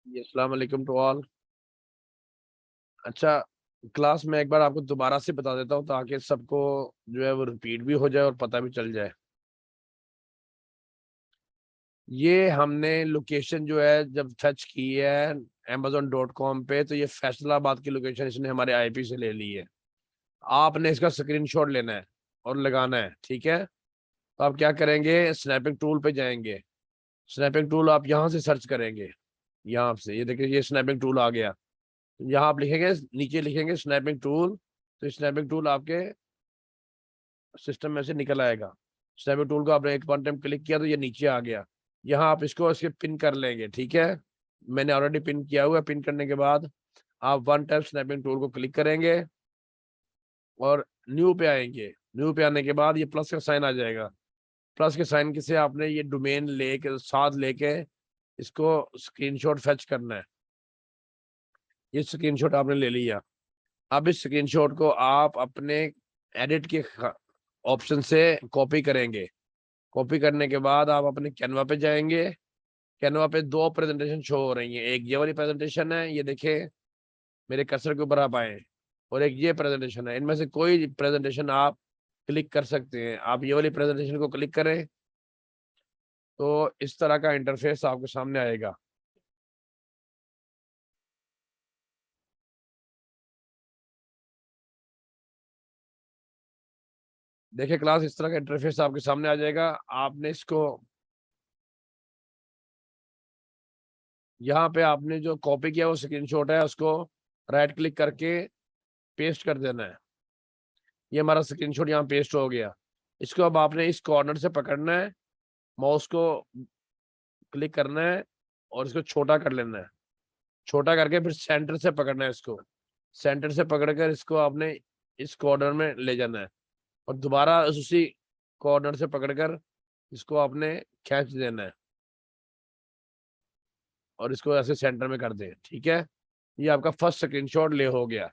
अस्सलाम वालेकुम to all. अच्छा, क्लास में एक बार आपको दोबारा से बता देता हूँ ताकि सबको जो है वो रिपीट भी हो जाए और पता भी चल जाए। ये हमने लोकेशन जो है जब सर्च की है amazon.com पे, तो ये फैसलाबाद की लोकेशन इसने हमारे आईपी से ले ली है। आपने इसका स्क्रीनशॉट लेना है और लगाना है, ठीक है। तो आप क्या करेंगे, स्नैपिंग टूल पे जाएंगे। स्नैपिंग टूल आप यहाँ से सर्च करेंगे। यहाँ से ये देखिए, ये स्नैपिंग टूल आ गया। यहाँ आप लिखेंगे, नीचे लिखेंगे स्नैपिंग टूल, तो स्नैपिंग टूल आपके सिस्टम में से निकल आएगा। स्नैपिंग टूल को आपने एक वन टाइम क्लिक किया तो ये नीचे आ गया। यहाँ आप इसको इसके पिन कर लेंगे, ठीक है। मैंने ऑलरेडी पिन किया हुआ है। पिन करने के बाद आप वन टाइम स्नैपिंग टूल को क्लिक करेंगे और न्यू पे आएंगे। न्यू पे आने के बाद ये प्लस का साइन आ जाएगा। प्लस के साइन से आपने ये डोमेन लेके साथ लेके इसको स्क्रीनशॉट फेच करना है। ये स्क्रीनशॉट आपने ले लिया। अब इस स्क्रीनशॉट को आप अपने एडिट के ऑप्शन से कॉपी करेंगे। कॉपी करने के बाद आप अपने कैनवा पे जाएंगे। कैनवा पे दो प्रेजेंटेशन शो हो रही हैं। एक ये वाली प्रेजेंटेशन है, ये देखिए मेरे कर्सर के ऊपर आप आए, और एक ये प्रेजेंटेशन है। इनमें से कोई प्रेजेंटेशन आप क्लिक कर सकते हैं। आप ये वाली प्रेजेंटेशन को क्लिक करें तो इस तरह का इंटरफेस आपके सामने आएगा। देखिए क्लास, इस तरह का इंटरफेस आपके सामने आ जाएगा। आपने इसको यहाँ पे आपने जो कॉपी किया वो स्क्रीनशॉट है, उसको राइट क्लिक करके पेस्ट कर देना है। ये हमारा स्क्रीनशॉट यहाँ पेस्ट हो गया। इसको अब आपने इस कॉर्नर से पकड़ना है, माउस को क्लिक करना है और इसको छोटा कर लेना है। छोटा करके फिर सेंटर से पकड़ना है इसको। सेंटर से पकड़कर इसको आपने इस कॉर्नर में ले जाना है और दोबारा उसी कॉर्नर से पकड़कर इसको आपने खींच देना है और इसको ऐसे सेंटर में कर दें, ठीक है। ये आपका फर्स्ट स्क्रीनशॉट ले हो गया।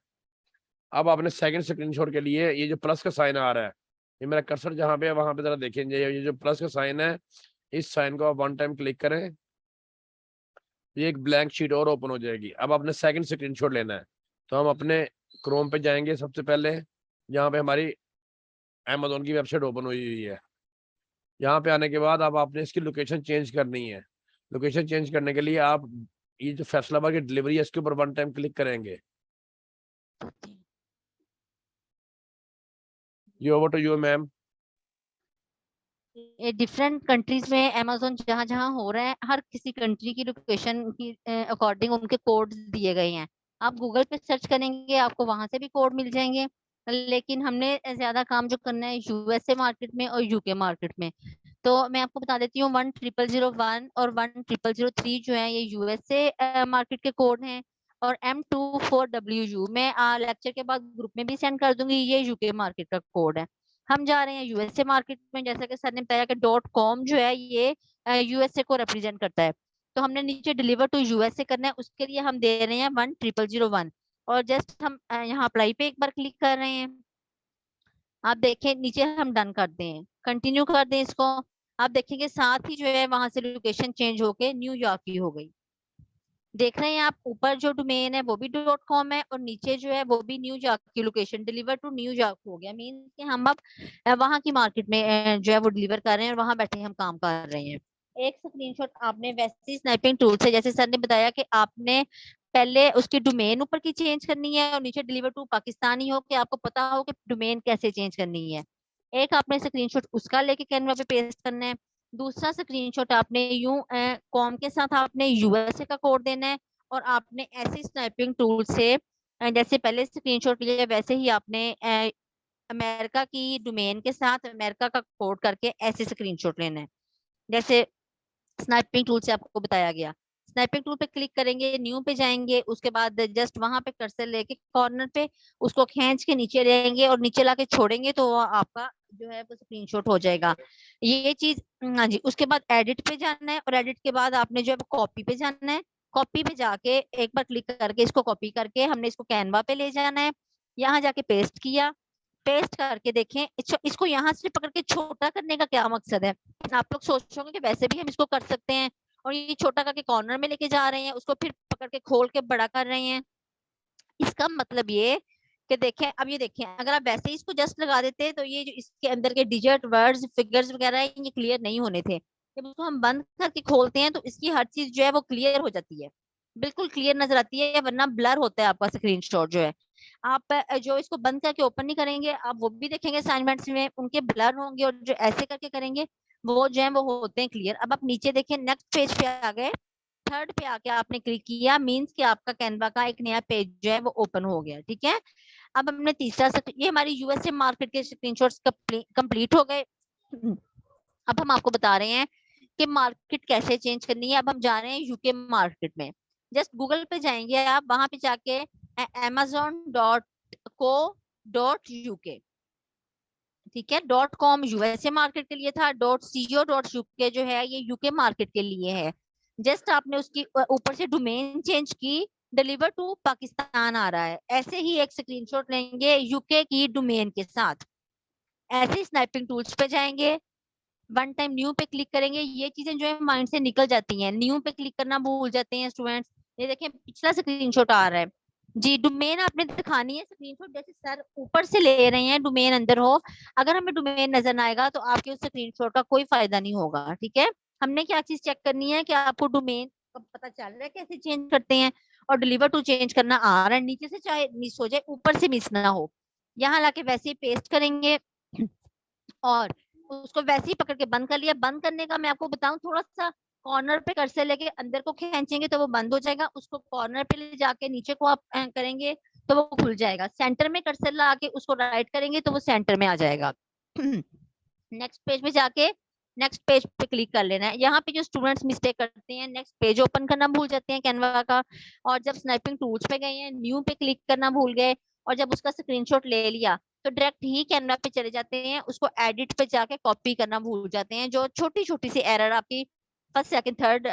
अब आपने सेकंड स्क्रीनशॉट के लिए ये जो प्लस का साइन आ रहा है, ये मेरा कर्सर जहाँ पे है वहां पे जरा देखेंगे, ये जो प्लस का साइन है, इस साइन को आप वन टाइम क्लिक करें, ये एक ब्लैंक शीट और ओपन हो जाएगी। अब आपने सेकंड स्क्रीनशॉट लेना है, तो हम अपने क्रोम पे जाएंगे। सबसे पहले यहाँ पे हमारी अमेजोन की वेबसाइट ओपन हुई हुई है। यहाँ पे आने के बाद अब आपने इसकी लोकेशन चेंज करनी है। लोकेशन चेंज करने के लिए आप ये जो फैसलाबाद की डिलीवरी है इसके ऊपर वन टाइम क्लिक करेंगे। ये over to you ma'am. Different countries में अमेजोन जहां जहां हो रहा है, हर किसी कंट्री की लोकेशन की अकॉर्डिंग उनके कोड्स दिए गए हैं। आप गूगल पे सर्च करेंगे, आपको वहां से भी कोड मिल जाएंगे। लेकिन हमने ज्यादा काम जो करना है यूएसए मार्केट में और यूके मार्केट में। तो मैं आपको बता देती हूँ, 10001 और 10003 जो है ये यूएसए मार्केट के कोड हैं। और M24WU मैं लेक्चर के बाद ग्रुप में भी सेंड कर दूंगी, ये यूके मार्केट का कोड है। हम जा रहे हैं यूएसए मार्केट में। जैसा कि सर ने बताया कि .com जो है ये यूएसए को रिप्रेजेंट करता है। तो हमने नीचे डिलीवर टू यूएसए करना है, उसके लिए हम दे रहे हैं 10001। और जस्ट हम यहाँ अप्लाई पे एक बार क्लिक कर रहे हैं। आप देखें नीचे हम डन कर दें, कंटिन्यू कर दें इसको। आप देखेंगे साथ ही जो है वहां से लोकेशन चेंज होके न्यूयॉर्क की हो गई। देख रहे हैं आप, ऊपर जो डोमेन है वो भी .com है और नीचे जो है वो भी न्यूयॉर्क की लोकेशन डिलीवर टू न्यूयॉर्क हो गया। मीन कि हम अब वहां की मार्केट में जो है वो डिलीवर कर रहे हैं और वहां बैठे हम काम कर रहे हैं। एक स्क्रीनशॉट आपने वैसे ही स्नैपिंग टूल से, जैसे सर ने बताया कि आपने पहले उसकी डोमेन ऊपर की चेंज करनी है और नीचे डिलीवर टू पाकिस्तानी हो, कि आपको पता हो कि डोमेन कैसे चेंज करनी है। एक आपने स्क्रीनशॉट उसका लेके कैनवा पे पेस्ट करना है। दूसरा स्क्रीनशॉट आपने यूं कॉम के साथ आपने यूएसए का कोड देना है। और आपने ऐसे स्नैपिंग टूल से जैसे पहले स्क्रीनशॉट लिया वैसे ही आपने अमेरिका की डोमेन के साथ अमेरिका का कोड करके ऐसे स्क्रीनशॉट लेना है, जैसे स्नैपिंग टूल से आपको बताया गया। स्नैपिंग टूल पे क्लिक करेंगे, न्यू पे जाएंगे, उसके बाद जस्ट वहां पे कर्सर लेके कॉर्नर पे उसको खींच के नीचे लेंगे और नीचे लाके छोड़ेंगे तो आपका जो है वो स्क्रीनशॉट हो जाएगा। ये चीज, हाँ जी। उसके बाद एडिट पे जाना है और एडिट के बाद आपने जो है कॉपी पे जाना है। कॉपी पे जाके एक बार क्लिक करके इसको कॉपी करके हमने इसको कैनवा पे ले जाना है। यहाँ जाके पेस्ट किया। पेस्ट करके देखें, इसको यहाँ से पकड़ के छोटा करने का क्या मकसद है। आप लोग सोचोगे कि वैसे भी हम इसको कर सकते हैं और ये छोटा करके कॉर्नर में लेके जा रहे हैं, उसको फिर पकड़ के खोल के बड़ा कर रहे हैं। इसका मतलब ये कि देखें, अब ये देखें, अगर आप वैसे ही इसको जस्ट लगा देते तो ये जो इसके अंदर के डिजिट, वर्ड्स, फिगर्स वगैरह है, ये क्लियर नहीं होने थे। जब उसको हम बंद करके खोलते हैं तो इसकी हर चीज जो है वो क्लियर हो जाती है, बिल्कुल क्लियर नजर आती है, वरना ब्लर होता है आपका स्क्रीनशॉट जो है। आप जो इसको बंद करके ओपन नहीं करेंगे, आप वो भी देखेंगे असाइनमेंट्स में उनके ब्लर होंगे, और जो ऐसे करके करेंगे वो जो है वो होते हैं क्लियर। अब आप नीचे देखें, नेक्स्ट पेज पे आ गए, थर्ड पे आके आपने क्लिक किया, मींस कि आपका कैनवा का एक नया पेज जो है वो ओपन हो गया। ठीक है, अब हमने तीसरा ये हमारी यूएसए मार्केट के स्क्रीनशॉट्स कंप्लीट हो गए। अब हम आपको बता रहे हैं कि मार्केट कैसे चेंज करनी है। अब हम जा रहे हैं यूके मार्केट में। जस्ट गूगल पे जाएंगे आप, वहां पे जाके amazon.co.uk, ठीक है, .com यूएसए मार्केट के लिए था, .co.uk जो है ये यूके मार्केट के लिए है। जस्ट आपने उसकी ऊपर से डोमेन चेंज की, डिलीवर टू पाकिस्तान आ रहा है। ऐसे ही एक स्क्रीनशॉट लेंगे यूके की डोमेन के साथ, ऐसे ही स्नैपिंग टूल्स पे जाएंगे, वन टाइम न्यू पे क्लिक करेंगे। ये चीजें जो है माइंड से निकल जाती हैं, न्यू पे क्लिक करना भूल जाते हैं स्टूडेंट्स। ये देखें पिछला स्क्रीनशॉट आ रहा है जी, डोमेन आपने दिखानी है स्क्रीनशॉट, जैसे सर ऊपर से ले रहे हैं डोमेन अंदर हो, अगर हमें डोमेन नजर ना आएगा तो आपके उस स्क्रीनशॉट का कोई फायदा नहीं होगा। ठीक है, हमने क्या चीज चेक करनी है कि आपको डोमेन का पता चल रहा है कैसे चेंज करते हैं, और डिलीवर टू चेंज करना आ रहा है, नीचे से चाहे मिस हो जाए ऊपर से मिस ना हो। यहाँ लाके वैसे ही पेस्ट करेंगे और उसको वैसे ही पकड़ के बंद कर लिया। बंद करने का मैं आपको बताऊं, थोड़ा सा कॉर्नर पे कर्सर लेके अंदर को खींचेंगे तो वो बंद हो जाएगा, उसको कॉर्नर पे ले जाके नीचे को आप करेंगे तो वो खुल जाएगा। सेंटर में कर्सर ला के उसको राइट करेंगे तो वो सेंटर में आ जाएगा। नेक्स्ट पेज में जाके नेक्स्ट पेज पे क्लिक कर लेना है। यहाँ पे जो स्टूडेंट्स मिस्टेक करते हैं, नेक्स्ट पेज ओपन करना भूल जाते हैं कैनवा का, और जब स्नैपिंग टूल्स पे गए हैं न्यू पे क्लिक करना भूल गए, और जब उसका स्क्रीनशॉट ले लिया तो डायरेक्ट ही कैनवा पे चले जाते हैं, उसको एडिट पे जाके कॉपी करना भूल जाते हैं, जो छोटी छोटी सी एरर आपकी फर्स्ट सेकंड थर्ड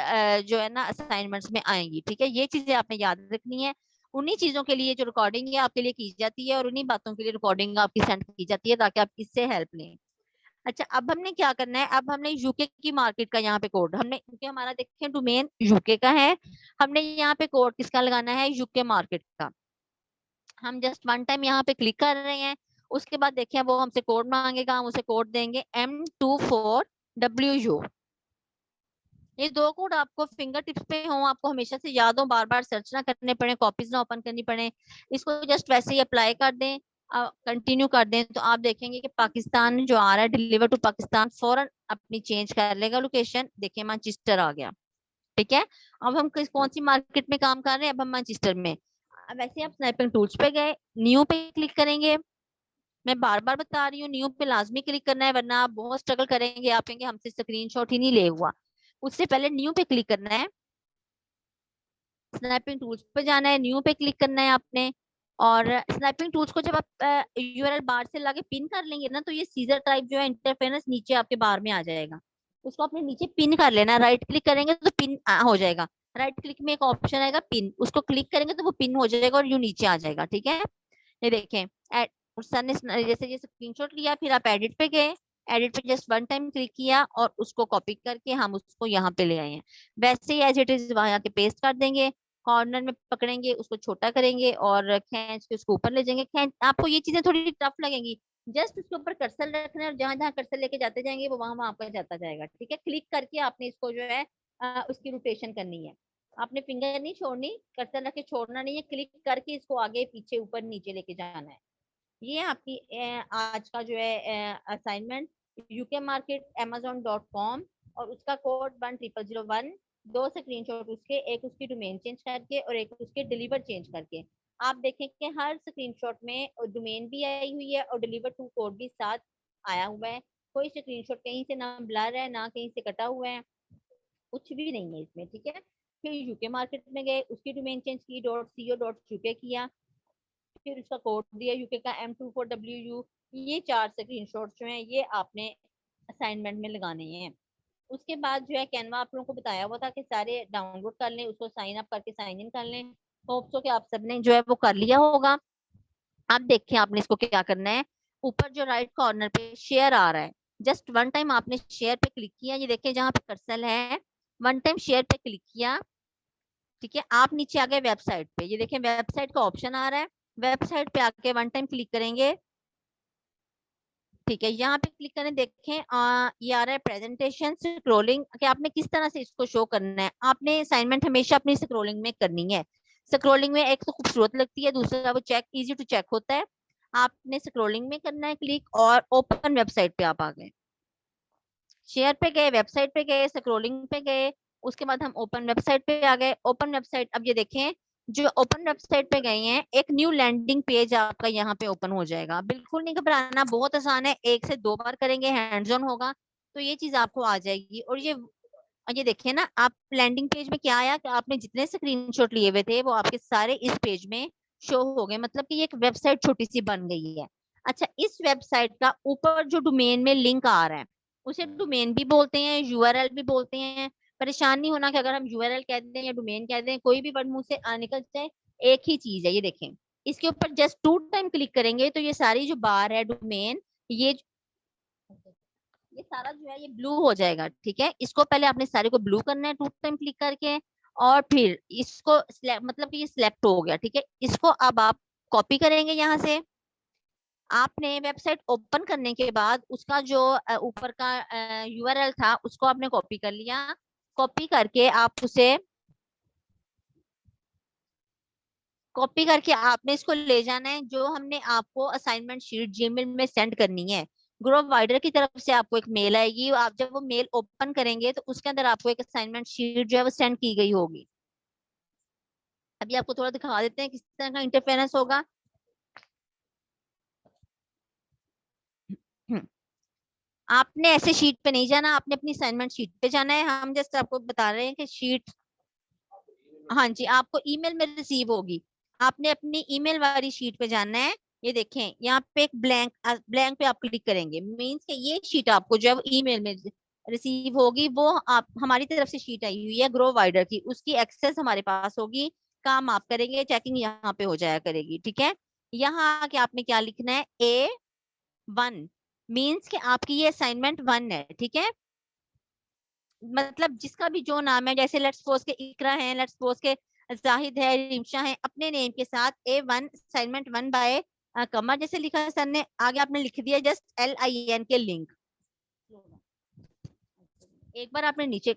जो है ना असाइनमेंट्स में आएंगी। ठीक है, ये चीजें आपने याद रखनी है। उन्हीं चीजों के लिए जो रिकॉर्डिंग है आपके लिए की जाती है, और उन्हीं बातों के लिए रिकॉर्डिंग आपकी सेंड की जाती है ताकि आप इससे हेल्प लें। अच्छा, अब हमने क्या करना है, अब हमने यूके की मार्केट का यहाँ पे कोड हमने, क्योंकि हमारा देखें डोमेन यूके का है, हमने यहाँ पे कोड किसका लगाना है, यूके मार्केट का। हम जस्ट वन टाइम यहाँ पे क्लिक कर रहे हैं, उसके बाद देखिए वो हमसे कोड मांगेगा, हम उसे कोड देंगे M24WU। ये दो कोड आपको फिंगर टिप्स पे हो, आपको हमेशा से याद हो, बार बार सर्च ना करने पड़े, कॉपीज ना ओपन करनी पड़े। इसको जस्ट वैसे ही अप्लाई कर दें, कंटिन्यू कर दें, तो आप देखेंगे कि पाकिस्तान जो आ रहा है, डिलीवर टू पाकिस्तान, फौरन अपनी चेंज कर लेगा लोकेशन। देखिए मैनचेस्टर आ गया। ठीक है, अब हम कौन सी मार्केट में काम कर रहे हैं, अब हम मैनचेस्टर में। अब वैसे आप स्नैपिंग टूल्स पे गए, न्यू पे क्लिक करेंगे। मैं बार बार बता रही हूँ, न्यू पे लाजमी क्लिक करना है, वरना आप बहुत स्ट्रगल करेंगे, आप कहेंगे हमसे स्क्रीनशॉट ही नहीं ले हुआ। उससे पहले न्यू पे क्लिक करना है, स्नैपिंग टूल्स पे जाना है, न्यू पे क्लिक करना है आपने। और स्नैपिंग टूल्स को जब आप यूआरएल बार से लाके पिन कर लेंगे ना, तो ये सीजर टाइप जो है इंटरफेरेंस नीचे आपके बार में आ जाएगा। उसको आपने नीचे पिन कर लेना, राइट क्लिक करेंगे तो पिन हो जाएगा। राइट क्लिक में एक ऑप्शन आएगा पिन, उसको क्लिक करेंगे तो वो पिन हो जाएगा और यू नीचे आ जाएगा। ठीक है, ये देखें, सर ने जैसे ये स्क्रीनशॉट लिया, फिर आप एडिट पे गए, एडिट पे जस्ट वन टाइम क्लिक किया और उसको कॉपी करके हम उसको यहाँ पे ले आए हैं। वैसे ही एज इट इज वहां आके पेस्ट कर देंगे, कॉर्नर में पकड़ेंगे, उसको छोटा करेंगे और खींच के उसको ऊपर ले जाएंगे। खींच, आपको ये चीजें थोड़ी टफ लगेंगी, जस्ट उसके ऊपर कर्सर रखना है और जहां जहां कर्सर लेके जाते जाएंगे वो वहां वहां आपका जाता जाएगा। ठीक है, क्लिक करके आपने इसको जो है उसकी रोटेशन करनी है, आपने फिंगर नहीं छोड़नी, कर्सर रख के छोड़ना नहीं है, क्लिक करके इसको आगे पीछे ऊपर नीचे लेके जाना है। ये आपकी आज का जो है असाइनमेंट, यूके मार्केट amazon.com और उसका कोड 10001, दो स्क्रीनशॉट उसके, एक उसकी डोमेन चेंज करके और एक उसके डिलीवर चेंज करके। आप देखें कि हर स्क्रीनशॉट में डोमेन भी आई हुई है और डिलीवर टू कोड भी साथ आया हुआ है। कोई स्क्रीनशॉट कहीं से ना ब्लर है ना कहीं से कटा हुआ है, कुछ भी नहीं है इसमें। ठीक है, फिर यूके मार्केट में गए, उसकी डोमेन चेंज की, .co.uk किया, फिर उसका कोड दिया यूके का M24WU। ये चार स्क्रीनशॉट जो हैं ये आपने असाइनमेंट में लगाने हैं। उसके बाद जो है कैनवा आप लोगों को बताया हुआ था कि सारे डाउनलोड कर लें, उसको साइन अप करके साइन इन कर लें। होप सो कि आप सबने जो है वो कर लिया होगा। अब देखिए आपने इसको क्या करना है, ऊपर जो राइट कॉर्नर पे शेयर आ रहा है, जस्ट वन टाइम आपने शेयर पे क्लिक किया, ये देखिए जहाँ पे कर्सर है वन टाइम शेयर पे क्लिक किया, ठीक है, आप नीचे आ गए वेबसाइट पे, ये देखें वेबसाइट का ऑप्शन आ रहा है, वेबसाइट पे आके वन टाइम क्लिक करेंगे, ठीक है, यहाँ पे क्लिक करें, देखें ये आ रहा है प्रेजेंटेशन स्क्रोलिंग, कि आपने किस तरह से इसको शो करना है। आपने असाइनमेंट हमेशा अपनी स्क्रोलिंग में करनी है। स्क्रोलिंग में एक तो खूबसूरत लगती है, दूसरा वो चेक इजी टू चेक होता है। आपने स्क्रोलिंग में करना है क्लिक, और ओपन वेबसाइट पे आप आ गए, शेयर पे गए, वेबसाइट पे गए, स्क्रोलिंग पे गए, उसके बाद हम ओपन वेबसाइट पे आ गए। ओपन वेबसाइट, अब ये देखें जो ओपन वेबसाइट पे गए हैं, एक न्यू लैंडिंग पेज आपका यहाँ पे ओपन हो जाएगा। बिल्कुल नहीं घबराना, बहुत आसान है, 1 से 2 बार करेंगे, हैंड्स ऑन होगा तो ये चीज आपको आ जाएगी। और ये देखिए ना, आप लैंडिंग पेज में क्या आया कि आपने जितने स्क्रीनशॉट लिए हुए थे वो आपके सारे इस पेज में शो हो गए, मतलब कि ये एक वेबसाइट छोटी सी बन गई है। अच्छा, इस वेबसाइट का ऊपर जो डोमेन में लिंक आ रहा है उसे डोमेन भी बोलते हैं, यूआरएल भी बोलते हैं। परेशान नहीं होना कि अगर हम यूआरएल कह दें या डोमेन कह दें, कोई भी वर्ड मुंह से निकल जाए, एक ही चीज है। ये देखें, इसके ऊपर जस्ट 2 टाइम क्लिक करेंगे तो ये सारी जो बार है डोमेन, ये ये सारा जो है ये ब्लू हो जाएगा, ठीक है। इसको पहले आपने सारे को ब्लू करना है 2 टाइम क्लिक करके, और फिर इसको मतलब कि ये सिलेक्ट हो गया, ठीक है। इसको अब आप कॉपी करेंगे यहाँ से। आपने वेबसाइट ओपन करने के बाद उसका जो ऊपर का यूआरएल था उसको आपने कॉपी कर लिया। कॉपी करके आप उसे कॉपी करके आपने इसको ले जाना है, जो हमने आपको असाइनमेंट शीट जीमेल में सेंड करनी है। ग्रुप वाइडर की तरफ से आपको एक मेल आएगी, आप जब वो मेल ओपन करेंगे तो उसके अंदर आपको एक असाइनमेंट शीट जो है वो सेंड की गई होगी। अभी आपको थोड़ा दिखा देते हैं किस तरह का इंटरफेरेंस होगा। आपने ऐसे शीट पे नहीं जाना, आपने अपनी असाइनमेंट शीट पे जाना है। हम जस्ट आपको बता रहे हैं कि शीट, हाँ जी, आपको ईमेल में रिसीव होगी। आपने अपनी ईमेल वाली शीट पे जाना है। ये देखें यहाँ पे एक ब्लैंक पे आप क्लिक करेंगे, मीन्स कि ये शीट आपको जब ईमेल में रिसीव होगी, वो आप हमारी तरफ से शीट आई हुई है ग्रो वाइडर की, उसकी एक्सेस हमारे पास होगी। काम आप करेंगे, चेकिंग यहाँ पे हो जाया करेगी, ठीक है। यहाँ आके आपने क्या लिखना है, A1, मीन्स कि आपकी ये असाइनमेंट 1 है, ठीक है। मतलब जिसका भी जो नाम है, जैसे लेट्स सपोज के इकरा है, लेट्स सपोज के जाहिद है, रिमशा है, अपने नेम के साथ A1 असाइनमेंट 1 बाय कमर जैसे लिखा है सर ने, आगे आपने लिख दिया जस्ट LIN के लिंक। एक बार आपने नीचे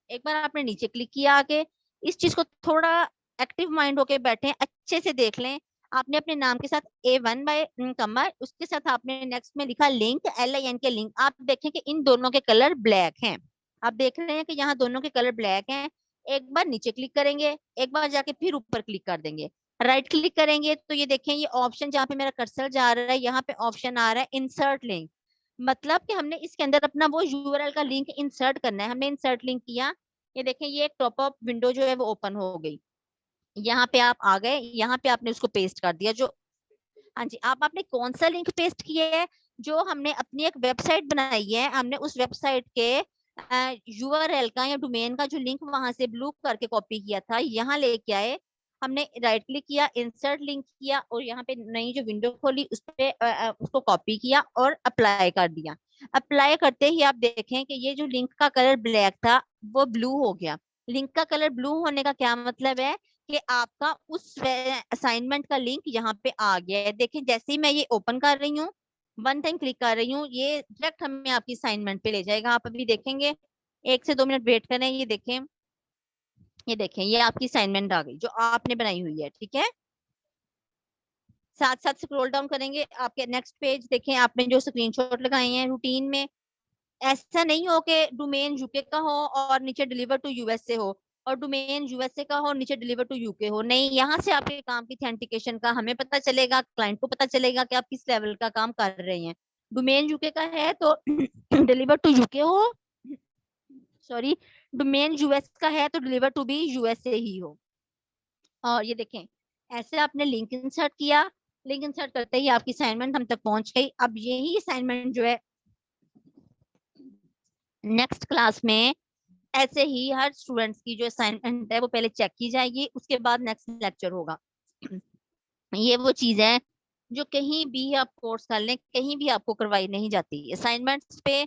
एक बार आपने नीचे क्लिक किया आके, इस चीज को थोड़ा एक्टिव माइंड होके बैठे, अच्छे से देख लें। आपने अपने नाम के साथ A1 बाय कमर, उसके साथ आपने नेक्स्ट में लिखा लिंक, LIN के लिंक। आप देखें कि इन दोनों के कलर ब्लैक हैं। आप देख रहे हैं कि यहाँ दोनों के कलर ब्लैक हैं। एक बार नीचे क्लिक करेंगे, एक बार जाके फिर ऊपर क्लिक कर देंगे, राइट क्लिक करेंगे तो ये देखें, ये ऑप्शन जहाँ पे मेरा कर्सर जा रहा है, यहाँ पे ऑप्शन आ रहा है इंसर्ट लिंक। मतलब कि हमने इसके अंदर अपना वो यूआरएल का लिंक इंसर्ट करना है। हमने इंसर्ट लिंक किया, ये देखें ये एक टॉपअप विंडो जो है वो ओपन हो गई। यहाँ पे आप आ गए, यहाँ पे आपने उसको पेस्ट कर दिया। जो, हाँ जी, आपने कौन सा लिंक पेस्ट किया है, जो हमने अपनी एक वेबसाइट बनाई है, हमने उस वेबसाइट के यूआरएल का या डोमेन का जो लिंक वहां से ब्लू करके कॉपी किया था, यहाँ लेके आए। हमने राइट क्लिक किया, इंसर्ट लिंक किया, और यहाँ पे नई जो विंडो खोली उस पे उसको कॉपी किया और अप्लाई कर दिया। अप्लाई करते ही आप देखें कि ये जो लिंक का कलर ब्लैक था वो ब्लू हो गया। लिंक का कलर ब्लू होने का क्या मतलब है कि आपका उस असाइनमेंट का लिंक यहाँ पे आ गया है। देखिए जैसे ही मैं ये ओपन कर रही हूँ, 1 टाइम क्लिक कर रही हूँ, ये डायरेक्ट हमें आपकी असाइनमेंट पे ले जाएगा। आप अभी देखेंगे, 1 से 2 मिनट वेट करें। ये देखें, ये आपकी असाइनमेंट आ गई जो आपने बनाई हुई है, ठीक है। साथ साथ स्क्रॉल डाउन करेंगे, आपके नेक्स्ट पेज देखें, आपने जो स्क्रीनशॉट लगाए हैं रूटीन में, ऐसा नहीं हो कि डोमेन यूके का हो और नीचे डिलीवर टू यूएसए हो, और डोमेन यूएसए का हो नीचे डिलीवर टू यूके हो। नहीं, यहाँ से आपके काम की ऑथेंटिकेशन का हमें पता चलेगा, क्लाइंट को पता चलेगा कि आप किस लेवल का काम कर रहे हैं। डोमेन यूके का है तो डिलीवर टू यूके हो, सॉरी, डोमेन यूएस का है तो डिलीवर टू भी यूएसए ही हो। और ये देखें, ऐसे आपने लिंक इंसर्ट किया, लिंक इंसर्ट करते ही आपकी असाइनमेंट हम तक पहुंच गई। अब यही असाइनमेंट जो है नेक्स्ट क्लास में ऐसे ही हर स्टूडेंट्स की जो असाइनमेंट है वो पहले चेक की जाएगी, उसके बाद नेक्स्ट लेक्चर होगा। ये वो चीज है जो कहीं भी आप कोर्स कर लें, कहीं भी आपको करवाई नहीं जाती। असाइनमेंट्स पे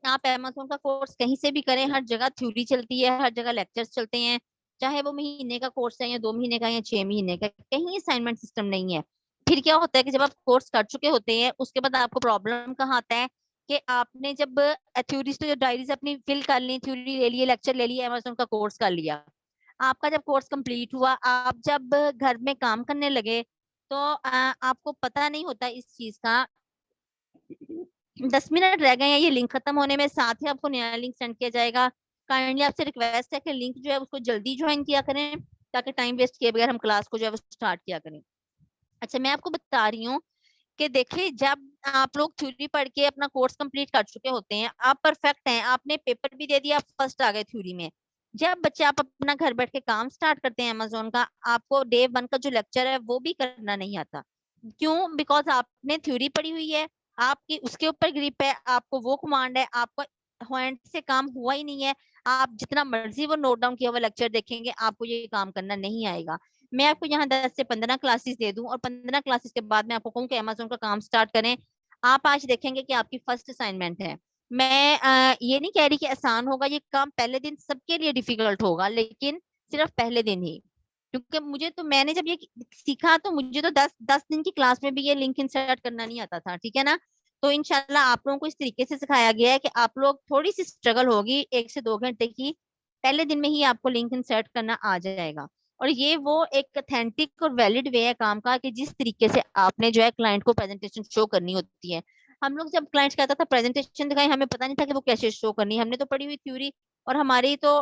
आप Amazon का कोर्स कहीं से भी करें, हर जगह थ्योरी चलती है, हर जगह लेक्चर्स चलते हैं, चाहे वो महीने का कोर्स है या 2 महीने का या 6 महीने का, कहीं असाइनमेंट सिस्टम नहीं है। फिर क्या होता है कि जब आप कोर्स कर चुके होते हैं, उसके बाद आपको प्रॉब्लम कहाँ आता है कि आपने जब थ्योरीज तो डायरीज अपनी फिल कर ली, थ्योरी ले लिए, लेक्चर ले लिए, Amazon का कोर्स कर लिया, आपका जब कोर्स कंप्लीट हुआ, आप जब घर में काम करने लगे, तो आपको पता नहीं होता इस चीज का, 10 मिनट रह गए हैं ये लिंक खत्म होने में, साथ ही आपको नया लिंक सेंड किया जाएगा। काइंडली आपसे रिक्वेस्ट है कि लिंक जो है उसको जल्दी ज्वाइन किया करें, ताकि टाइम वेस्ट किए बगैर हम क्लास को जो है वो स्टार्ट किया करें। अच्छा, मैं आपको बता रही हूँ कि देखिए, जब आप लोग थ्योरी पढ़ के अपना कोर्स कंप्लीट कर चुके होते हैं, आप परफेक्ट हैं, आपने पेपर भी दे दिया, आप फर्स्ट आ गए थ्योरी में, जब बच्चे आप अपना घर बैठ के काम स्टार्ट करते हैं Amazon का, आपको डे 1 का जो लेक्चर है वो भी करना नहीं आता। क्यों? बिकॉज आपने थ्योरी पढ़ी हुई है, आपकी उसके ऊपर ग्रिप है, आपको वो कमांड है, आपको हैंड से काम हुआ ही नहीं है, आप जितना मर्जी वो नोट डाउन किया हुआ लेक्चर देखेंगे, आपको ये काम करना नहीं आएगा। मैं आपको यहाँ 10 से 15 क्लासेस दे दूं और 15 क्लासेस के बाद मैं आपको कहूँ कि Amazon का काम स्टार्ट करें, आप आज देखेंगे कि आपकी फर्स्ट असाइनमेंट है। मैं ये नहीं कह रही कि आसान होगा ये काम, पहले दिन सबके लिए डिफिकल्ट होगा, लेकिन सिर्फ पहले दिन ही, क्योंकि मैंने जब ये सीखा तो मुझे तो 10 दिन की क्लास में भी ये लिंक इंसर्ट करना नहीं आता था, ठीक है ना। तो इंशाल्लाह आप लोगों को इस तरीके से सिखाया गया है कि आप लोग, थोड़ी सी स्ट्रगल होगी 1 से 2 घंटे की, पहले दिन में ही आपको लिंक इंसर्ट करना आ जाएगा। और ये वो एक ऑथेंटिक और वैलिड वे है काम का, कि जिस तरीके से आपने जो है क्लाइंट को प्रेजेंटेशन शो करनी होती है। हम लोग जब क्लाइंट कहता था प्रेजेंटेशन दिखाई, हमें पता नहीं था कि वो कैसे शो करनी है, हमने तो पढ़ी हुई थ्योरी, और हमारी तो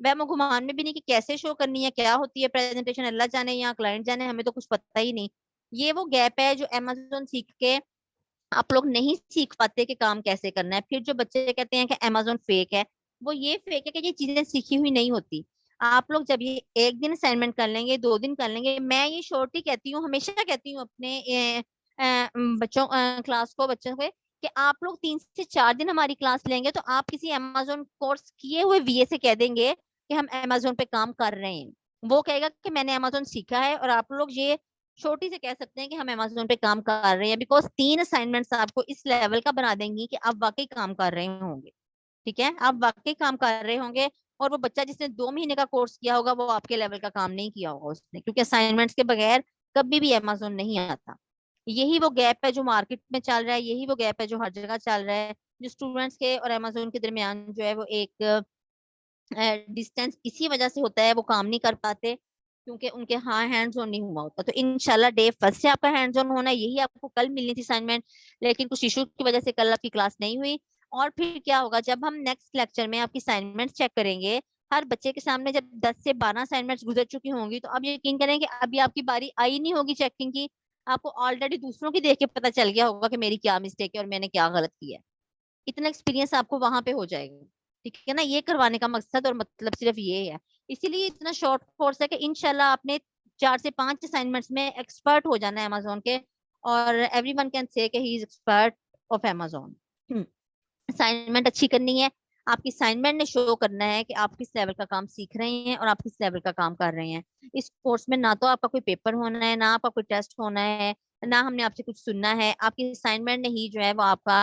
वहम गुमान में भी नहीं कि कैसे शो करनी है, क्या होती है प्रेजेंटेशन, अल्लाह जाने या क्लाइंट जाने, हमें तो कुछ पता ही नहीं। ये वो गैप है जो Amazon सीख के आप लोग नहीं सीख पाते कि काम कैसे करना है। फिर जो बच्चे कहते हैं कि Amazon फेक है, वो ये फेक है कि ये चीजें सीखी हुई नहीं होती। आप लोग जब ये 1 दिन असाइनमेंट कर लेंगे, 2 दिन कर लेंगे, मैं ये शॉर्टली कहती हूँ, हमेशा कहती हूँ अपने बच्चों क्लास को, बच्चों को, कि आप लोग 3 से 4 दिन हमारी क्लास लेंगे तो आप किसी Amazon कोर्स किए हुए VA से कह देंगे कि हम Amazon पे काम कर रहे हैं, वो कहेगा कि मैंने Amazon सीखा है, और आप लोग ये छोटी से कह सकते हैं कि हम Amazon पे काम कर रहे हैं, बिकॉज 3 असाइनमेंट्स आपको इस लेवल का बना देंगी कि आप वाकई काम कर रहे होंगे। ठीक है, आप वाकई काम कर रहे होंगे, और वो बच्चा जिसने 2 महीने का कोर्स किया होगा, वो आपके लेवल का काम नहीं किया होगा उसने, क्योंकि असाइनमेंट्स के बगैर कभी भी Amazon नहीं आता। यही वो गैप है जो मार्केट में चल रहा है, यही वो गैप है जो हर जगह चल रहा है, जो स्टूडेंट्स के और Amazon के दरमियान जो है वो एक डिस्टेंस इसी वजह से होता है, वो काम नहीं कर पाते क्योंकि उनके हाँ हैंड्स ऑन नहीं हुआ होता। तो इंशाल्लाह डे 1 से आपका हैंड्स ऑन होना है, यही आपको कल मिलनी थी असाइनमेंट, लेकिन कुछ इशू की वजह से कल आपकी क्लास नहीं हुई। और फिर क्या होगा, जब हम नेक्स्ट लेक्चर में आपकी असाइनमेंट चेक करेंगे, हर बच्चे के सामने जब 10 से 12 असाइनमेंट्स गुजर चुकी होंगी, तो अब यकीन करें कि अभी आपकी बारी आई नहीं होगी चेकिंग की, आपको ऑलरेडी दूसरों की देख के पता चल गया होगा कि मेरी क्या मिस्टेक है और मैंने क्या गलत किया है। इतना एक्सपीरियंस आपको वहां पे हो जाएगा, ठीक है ना। ये करवाने का मकसद और मतलब सिर्फ ये है, इसीलिए इतना शॉर्ट कोर्स है कि इंशाल्लाह आपने 4 से 5 असाइनमेंट्स में एक्सपर्ट हो जाना है Amazon के, और एवरीवन कैन से कि he is expert of Amazon। Assignment अच्छी करनी है, आपकी असाइनमेंट ने शो करना है कि आप किस लेवल का काम सीख रहे हैं और आप किस लेवल का काम कर रहे हैं। इस कोर्स में ना तो आपका कोई पेपर होना है, ना आपका कोई टेस्ट होना है, ना हमने आपसे कुछ सुनना है, आपकी असाइनमेंट ने ही जो है वो आपका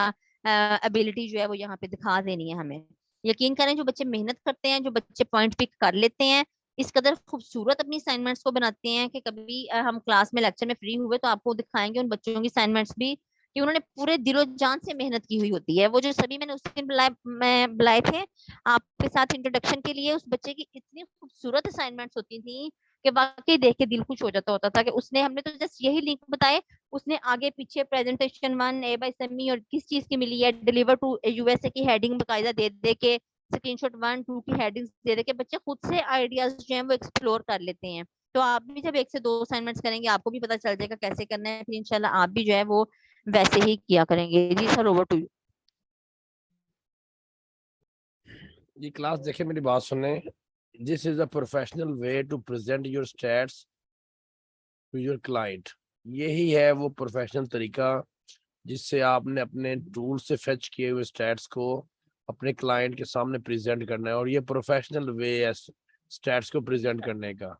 एबिलिटी जो है वो यहाँ पे दिखा देनी है हमें। यकीन करें, जो बच्चे मेहनत करते हैं, जो बच्चे पॉइंट पिक कर लेते हैं, इस कदर खूबसूरत अपनी असाइनमेंट्स को बनाते हैं कि कभी हम क्लास में लेक्चर में फ्री हुए तो आपको दिखाएंगे उन बच्चों की असाइनमेंट्स भी, कि उन्होंने पूरे दिलो जान से मेहनत की हुई होती है। वो जो सभी मैंने उस दिन बुलाए थे आपके साथ इंट्रोडक्शन के लिए, उस बच्चे की इतनी खूबसूरत असाइनमेंट्स होती थी कि वाकई देख के दिल खुश हो जाता होता था कि उसने, हमने तो जस्ट यही लिंक बताए, उसने आगे पीछे प्रेजेंटेशन 1 ए बाय समी और किस चीज की मिली है, डिलीवर टू USA की हेडिंग बकायदा दे दे के, स्क्रीनशॉट 1 2 की हेडिंग्स दे दे के, बच्चे खुद से आइडियाज जो है वो एक्सप्लोर कर लेते हैं। तो आप भी जब 1 से 2 असाइनमेंट्स करेंगे, आपको भी पता चल जाएगा कैसे करना है, फिर इंशाल्लाह आप भी जो है वो वैसे ही किया करेंगे। जी सर, ओवर टू यू। ये क्लास देखे, मेरी बात सुने, this is a professional way to present your stats to your client. यही है वो प्रोफेशनल तरीका जिससे आपने अपने टूल से फेच किए हुए स्टैट्स को अपने क्लाइंट के सामने प्रेजेंट करना है, और ये प्रोफेशनल वे है स्टैट्स को प्रेजेंट करने का।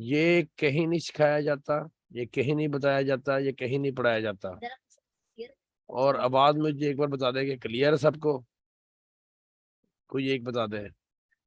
ये कहीं नहीं सिखाया जाता, ये कहीं नहीं बताया जाता, ये कहीं नहीं पढ़ाया जाता। और आवाज मुझे एक बार बता दें कि क्लियर है सबको, कोई एक बता दे।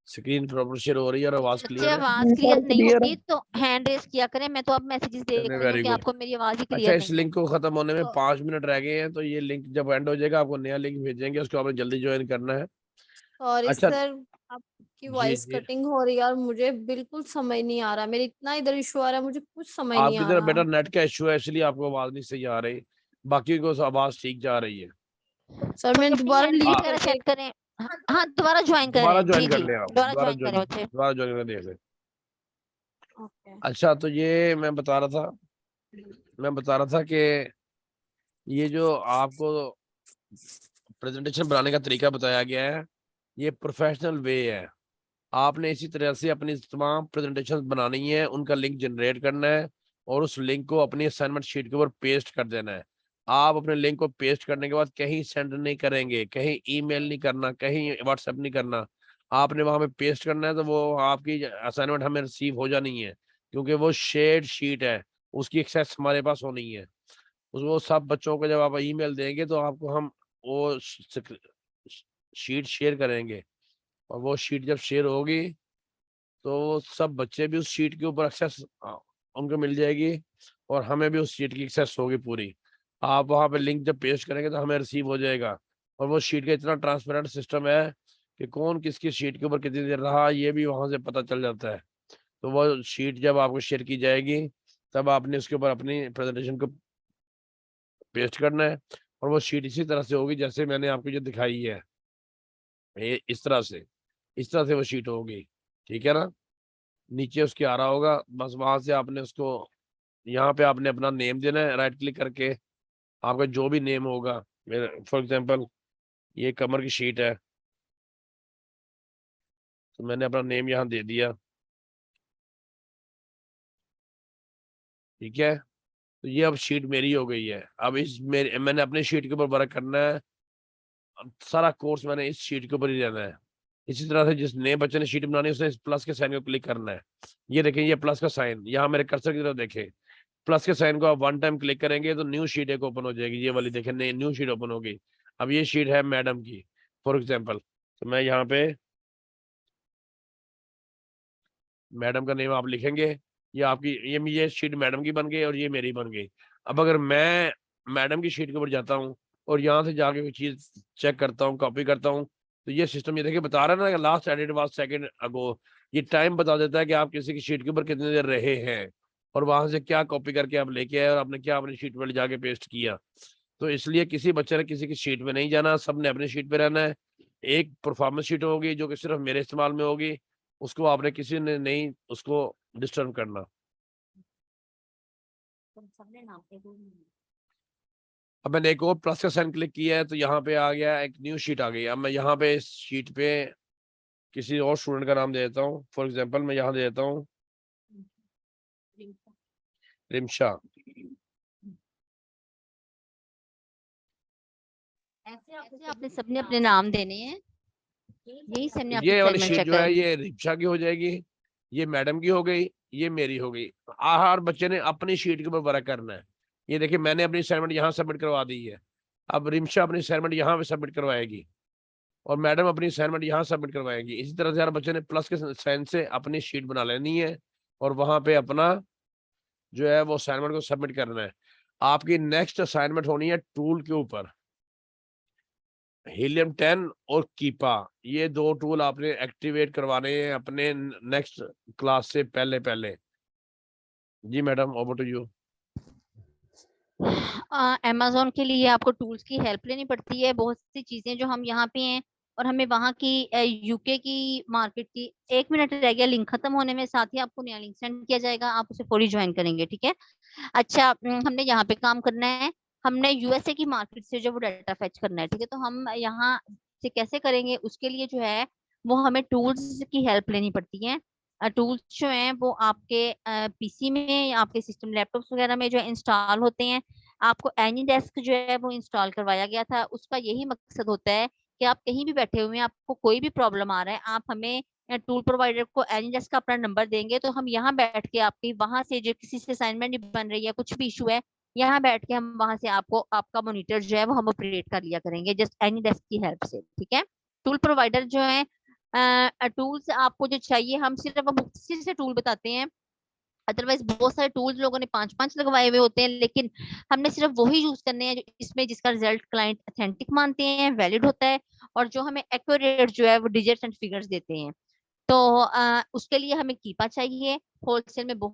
स्क्रीन प्रॉपर शेयर हो रही है और आवाज बच्चे क्लियर है? आवाज क्लियर नहीं होगी तो हैंड रेस किया करें, मैं तो अब मैसेजेस देख चलिए, रही हूँ वेरी कि गुड। आपको मेरी आवाज ही अच्छा, क्लियर इस नहीं है। लिंक को खत्म होने में तो 5 मिनट रह गए हैं, तो ये लिंक जब एंड हो जाएगा आपको नया लिंक भेजेंगे, उसको आपने जल्दी ज्वाइन करना है। सॉरी अच्छा। सर, आपकी जी वॉइस जी। कटिंग हो रही है और मुझे बिल्कुल समझ नहीं आ रहा। मेरे इतना इधर इशू आ रहा है, मुझे कुछ समझ नहीं आपकी आ तरफ रहा। बेटा नेट का इशू है, इसलिए आपको आवाज नहीं सही आ रही, बाकी को आवाज ठीक जा रही है। सर कोई मैंने अपनी दोबारा हैंड लीव वगैरह करके सेट करें। हाँ, दोबारा ज्वाइन दोबारा करें। ज्वाइन जी कर जी, ले आप, दोबारा ज्वाइन करें बच्चे। दोबारा ज्वाइन कर देख ले। ओके। अच्छा, तो ये मैं बता रहा था कि ये जो आपको प्रेजेंटेशन बनाने का तरीका बताया गया है, ये प्रोफेशनल वे है। आपने इसी तरह से अपनी तमाम प्रेजेंटेशन बनानी है, उनका लिंक जनरेट करना है और उस लिंक को अपनी असाइनमेंट शीट के ऊपर पेस्ट कर देना है। आप अपने लिंक को पेस्ट करने के बाद कहीं सेंड नहीं करेंगे, कहीं ईमेल नहीं करना, कहीं व्हाट्सएप नहीं करना। आपने वहां पे पेस्ट करना है, तो वो आपकी असाइनमेंट हमें रिसीव हो जानी है, क्योंकि वो शेयर्ड शीट है, उसकी एक्सेस हमारे पास होनी है। वो सब बच्चों को जब आप ईमेल देंगे तो आपको हम वो शीट शेयर करेंगे, और वो शीट जब शेयर होगी तो सब बच्चे भी उस शीट के ऊपर एक्सेस उनको मिल जाएगी, और हमें भी उस शीट की एक्सेस होगी पूरी। आप वहां पे लिंक जब पेस्ट करेंगे तो हमें रिसीव हो जाएगा, और वो शीट का इतना ट्रांसपेरेंट सिस्टम है कि कौन किसकी शीट के ऊपर कितनी देर रहा ये भी वहां से पता चल जाता है। तो वो शीट जब आपको शेयर की जाएगी, तब आपने उसके ऊपर अपनी प्रेजेंटेशन को पेस्ट करना है, और वो शीट इसी तरह से होगी जैसे मैंने आपको जो दिखाई है, ये इस तरह से वो शीट होगी। ठीक है ना? नीचे उसके आ रहा होगा, बस वहां से आपने उसको, यहाँ पे आपने अपना नेम देना है राइट क्लिक करके, आपका जो भी नेम होगा। मेरे फॉर एग्जांपल ये कमर की शीट है, तो मैंने अपना नेम यहाँ दे दिया। ठीक है, तो ये अब शीट मेरी हो गई है। अब मैंने अपने शीट के ऊपर वर्क करना है, अब सारा कोर्स मैंने इस शीट के ऊपर ही रहना है। इसी तरह से जिस नए बच्चे ने शीट बनानी है उसने इस प्लस के साइन को क्लिक करना है। ये देखें, ये प्लस का साइन यहाँ मेरे कर्सर की तरफ देखें, प्लस के साइन को आप वन टाइम क्लिक करेंगे तो न्यू शीट एक ओपन हो जाएगी, ये वाली देखें, नई न्यू शीट ओपन होगी। अब ये शीट है मैडम की फॉर एग्जाम्पल, तो मैं यहाँ पे मैडम का नेम आप लिखेंगे, ये आपकी ये शीट मैडम की बन गई और ये मेरी बन गई। अब अगर मैं मैडम की शीट के ऊपर जाता हूँ और यहाँ से जाके कोई चीज चेक करता हूँ, कॉपी करता हूँ, तो ये सिस्टम ये देखिए बता रहा है ना, लास्ट एडिट वाज सेकंड अगो। ये टाइम बता देता है कि आप किसी की शीट के ऊपर कितनी देर रहे हैं, और वहां से क्या कॉपी करके आप लेके आए और आपने क्या अपनी शीट पर जाके पेस्ट किया। तो इसलिए किसी बच्चे ने किसी की शीट में नहीं जाना, सबने अपनी शीट पे रहना है। एक परफॉर्मेंस शीट होगी जो कि सिर्फ मेरे इस्तेमाल में होगी, उसको आपने किसी ने नहीं उसको डिस्टर्ब करना। अब मैंने एक और प्लस का साइन क्लिक किया है, तो यहाँ पे आ गया एक न्यू शीट आ गई। अब मैं यहाँ पे इस शीट पे किसी और स्टूडेंट का नाम दे देता हूँ, फॉर एग्जांपल मैं यहाँ दे देता हूँ रिमशा। ऐसे आपने सबने अपने नाम देने हैं, यही सबने आपकी ये वाली असाइनमेंट शीट चेक जो है करनी है। ये रिमशा की हो जाएगी, ये मैडम की हो गई, ये मेरी हो गई। हर बच्चे ने अपनी शीट के ऊपर वर्क करना है। ये देखिए, मैंने अपनी असाइनमेंट यहाँ सबमिट करवा दी है। अब रिमशा अपनी असाइनमेंट यहाँ पे सबमिट करवाएगी, और मैडम अपनी असाइनमेंट यहाँ सबमिट करवाएंगी। इसी तरह से हर बच्चे ने प्लस के साइन से अपनी शीट बना लेनी है, और वहां पे अपना जो है वो असाइनमेंट को सबमिट करना है। आपकी नेक्स्ट असाइनमेंट होनी है टूल के ऊपर, हीलियम 10 और कीपा। ये दो टूल आपने एक्टिवेट करवाने हैं अपने नेक्स्ट क्लास से पहले पहले। जी madam, over to you. Amazon के लिए आपको टूल्स की हेल्प लेनी पड़ती है। बहुत सी चीजें जो हम यहाँ पे हैं और हमें वहाँ की यूके की मार्केट की, 1 मिनट रह गया लिंक खत्म होने में, साथ ही आपको नया लिंक सेंड किया जाएगा, आप उसे फौरी ज्वाइन करेंगे। ठीक है। अच्छा, हमने यहाँ पे काम करना है, हमने यूएसए की मार्केट से जो वो डाटा फेच करना है। ठीक है, तो हम यहाँ से कैसे करेंगे, उसके लिए जो है वो हमें टूल्स की हेल्प लेनी पड़ती है। टूल्स जो हैं वो आपके पीसी में या आपके सिस्टम लैपटॉप्स वगैरह में जो इंस्टॉल होते हैं। आपको एनीडेस्क जो है वो इंस्टॉल करवाया गया था, उसका यही मकसद होता है कि आप कहीं भी बैठे हुए हैं, आपको कोई भी प्रॉब्लम आ रहा है, आप हमें टूल प्रोवाइडर को एनीडेस्क का अपना नंबर देंगे, तो हम यहाँ बैठ के आपकी वहां से जो किसी से असाइनमेंट बन रही है, कुछ भी इशू है, यहाँ बैठ के हम वहां से आपको आपका मॉनिटर जो है वो हम ऑपरेट कर लिया करेंगे जस्ट एनी डेस्क की हेल्प से, ठीक है। टूल प्रोवाइडर जो है, टूल्स आपको जो चाहिए हम सिर्फ अब उसी से टूल बताते हैं। अदरवाइज बहुत सारे टूल्स लोगों ने 5-5 लगवाए हुए होते हैं, लेकिन हमने सिर्फ वही यूज करने हैं जो इसमें जिसका रिजल्ट क्लाइंट अथेंटिक मानते हैं, वैलिड होता है, और जो हमें एक्यूरेट जो है वो डिजिट्स एंड फिगर्स देते हैं। तो उसके लिए हमें कीपा चाहिए। होलसेल में बहुत